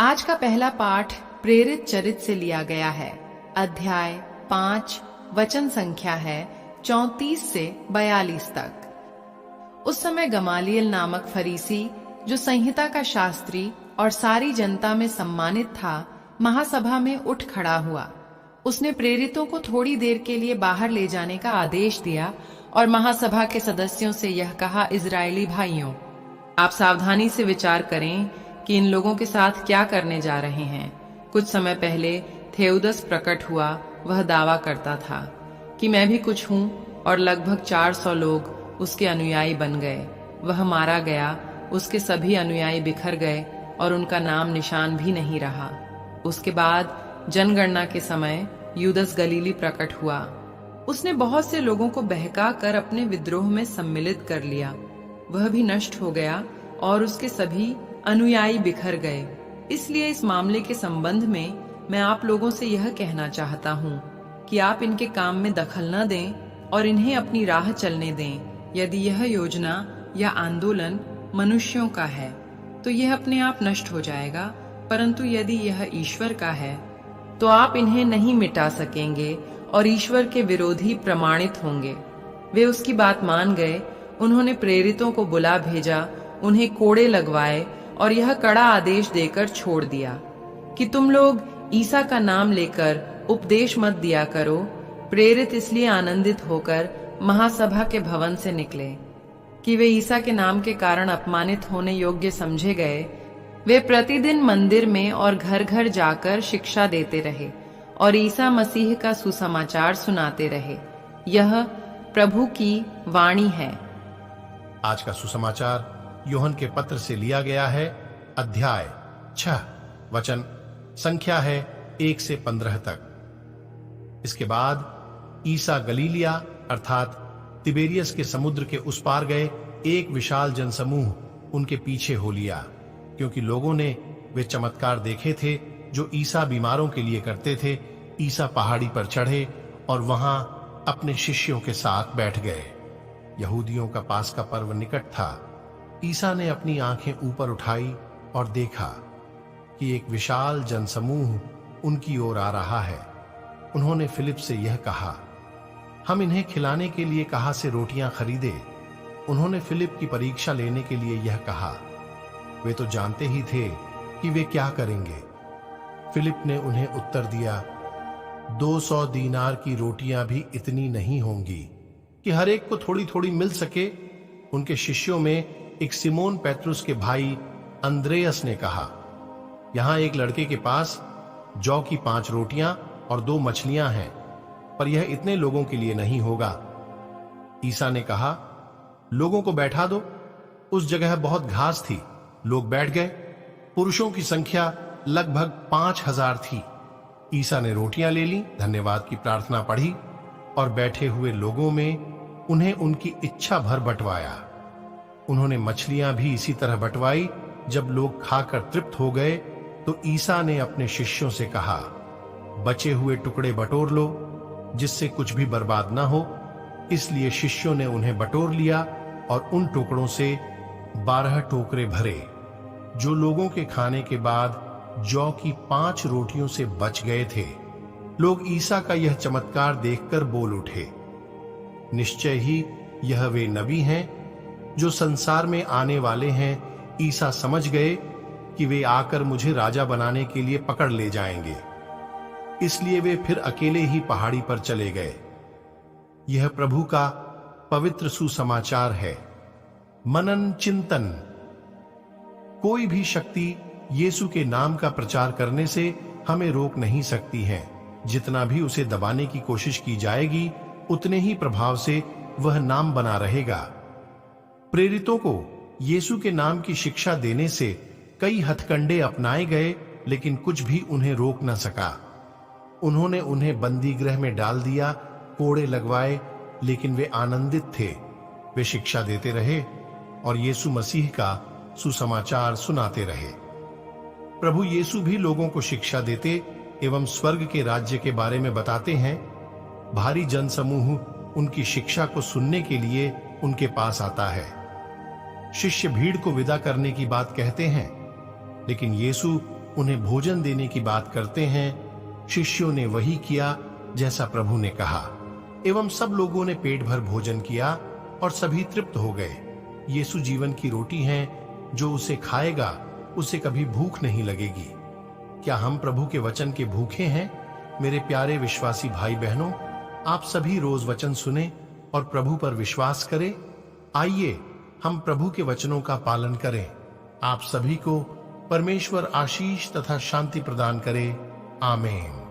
आज का पहला पाठ प्रेरित चरित से लिया गया है। अध्याय 5, वचन संख्या है 34 से 42 तक। उस समय गमालियल नामक फरीसी, जो संहिता का शास्त्री और सारी जनता में सम्मानित था, महासभा में उठ खड़ा हुआ। उसने प्रेरितों को थोड़ी देर के लिए बाहर ले जाने का आदेश दिया और महासभा के सदस्यों से यह कहा, इजरायली भाइयों, आप सावधानी से विचार करें कि इन लोगों के साथ क्या करने जा रहे हैं। कुछ समय पहले थेउदस प्रकट हुआ। वह दावा करता था कि मैं भी कुछ हूँ और लगभग 400 लोग उसके अनुयायी बन गए। वह मारा गया, उसके सभी अनुयायी बिखर गए और उनका नाम निशान भी नहीं रहा। उसके बाद जनगणना के समय यूदस गलीली प्रकट हुआ। उसने बहुत से लोगों को बहका कर अपने विद्रोह में सम्मिलित कर लिया। वह भी नष्ट हो गया और उसके सभी अनुयायी बिखर गए। इसलिए इस मामले के संबंध में मैं आप लोगों से यह कहना चाहता हूँ कि आप इनके काम में दखल न दें और इन्हें अपनी राह चलने दें। यदि यह योजना या आंदोलन मनुष्यों का है तो यह अपने आप नष्ट हो जाएगा, परंतु यदि यह ईश्वर का है तो आप इन्हें नहीं मिटा सकेंगे और ईश्वर के विरोधी प्रमाणित होंगे। वे उसकी बात मान गए। उन्होंने प्रेरितों को बुला भेजा, उन्हें कोड़े लगवाए और यह कड़ा आदेश देकर छोड़ दिया कि तुम लोग ईसा का नाम लेकर उपदेश मत दिया करो। प्रेरित इसलिए आनंदित होकर महासभा के भवन से निकले कि वे ईसा के नाम के कारण अपमानित होने योग्य समझे गए। वे प्रतिदिन मंदिर में और घर घर जाकर शिक्षा देते रहे और ईसा मसीह का सुसमाचार सुनाते रहे। यह प्रभु की वाणी है। आज का सुसमाचार यूहन्ना के पत्र से लिया गया है। अध्याय 6, वचन संख्या है 1 से 15 तक। इसके बाद ईसा गलीलिया अर्थात तिबेरियस के समुद्र के उस पार गए। एक विशाल जनसमूह उनके पीछे हो लिया, क्योंकि लोगों ने वे चमत्कार देखे थे जो ईसा बीमारों के लिए करते थे। ईसा पहाड़ी पर चढ़े और वहां अपने शिष्यों के साथ बैठ गए। यहूदियों का पास पर्व निकट था। ईसा ने अपनी आंखें ऊपर उठाई और देखा कि एक विशाल जनसमूह उनकी ओर आ रहा है। उन्होंने फिलिप से यह कहा, हम इन्हें खिलाने के लिए कहां से रोटियां खरीदे। उन्होंने फिलिप की परीक्षा लेने के लिए यह कहा। वे तो जानते ही थे कि वे क्या करेंगे। फिलिप ने उन्हें उत्तर दिया, 200 दीनार की रोटियां भी इतनी नहीं होंगी कि हर एक को थोड़ी थोड़ी मिल सके। उनके शिष्यों में एक सिमोन पेत्रुस के भाई अंद्रेयस ने कहा, यहां एक लड़के के पास जौ की 5 रोटियां और 2 मछलियां हैं, पर यह इतने लोगों के लिए नहीं होगा। ईसा ने कहा, लोगों को बैठा दो। उस जगह बहुत घास थी। लोग बैठ गए। पुरुषों की संख्या लगभग 5000 थी। ईसा ने रोटियां ले ली, धन्यवाद की प्रार्थना पढ़ी और बैठे हुए लोगों में उन्हें उनकी इच्छा भर बंटवाया। उन्होंने मछलियां भी इसी तरह बंटवाई। जब लोग खाकर तृप्त हो गए तो ईसा ने अपने शिष्यों से कहा, बचे हुए टुकड़े बटोर लो, जिससे कुछ भी बर्बाद ना हो। इसलिए शिष्यों ने उन्हें बटोर लिया और उन टुकड़ों से 12 टोकरे भरे, जो लोगों के खाने के बाद जौ की 5 रोटियों से बच गए थे। लोग ईसा का यह चमत्कार देखकर बोल उठे, निश्चय ही यह वे नबी हैं जो संसार में आने वाले हैं। ईसा समझ गए कि वे आकर मुझे राजा बनाने के लिए पकड़ ले जाएंगे। इसलिए वे फिर अकेले ही पहाड़ी पर चले गए। यह प्रभु का पवित्र सुसमाचार है। मनन चिंतन। कोई भी शक्ति यीशु के नाम का प्रचार करने से हमें रोक नहीं सकती है। जितना भी उसे दबाने की कोशिश की जाएगी, उतने ही प्रभाव से वह नाम बना रहेगा। प्रेरितों को यीशु के नाम की शिक्षा देने से कई हथकंडे अपनाए गए, लेकिन कुछ भी उन्हें रोक न सका। उन्होंने उन्हें बंदी गृह में डाल दिया, कोड़े लगवाए, लेकिन वे आनंदित थे। वे शिक्षा देते रहे और यीशु मसीह का सुसमाचार सुनाते रहे। प्रभु यीशु भी लोगों को शिक्षा देते एवं स्वर्ग के राज्य के बारे में बताते हैं। भारी जनसमूह उनकी शिक्षा को सुनने के लिए उनके पास आता है। शिष्य भीड़ को विदा करने की बात कहते हैं, लेकिन यीशु उन्हें भोजन देने की बात करते हैं। शिष्यों ने वही किया जैसा प्रभु ने कहा, एवं सब लोगों ने पेट भर भोजन किया और सभी तृप्त हो गए। यीशु जीवन की रोटी हैं, जो उसे खाएगा उसे कभी भूख नहीं लगेगी। क्या हम प्रभु के वचन के भूखे हैं? मेरे प्यारे विश्वासी भाई बहनों, आप सभी रोज वचन सुने और प्रभु पर विश्वास करें। आइए हम प्रभु के वचनों का पालन करें। आप सभी को परमेश्वर आशीष तथा शांति प्रदान करे। आमीन।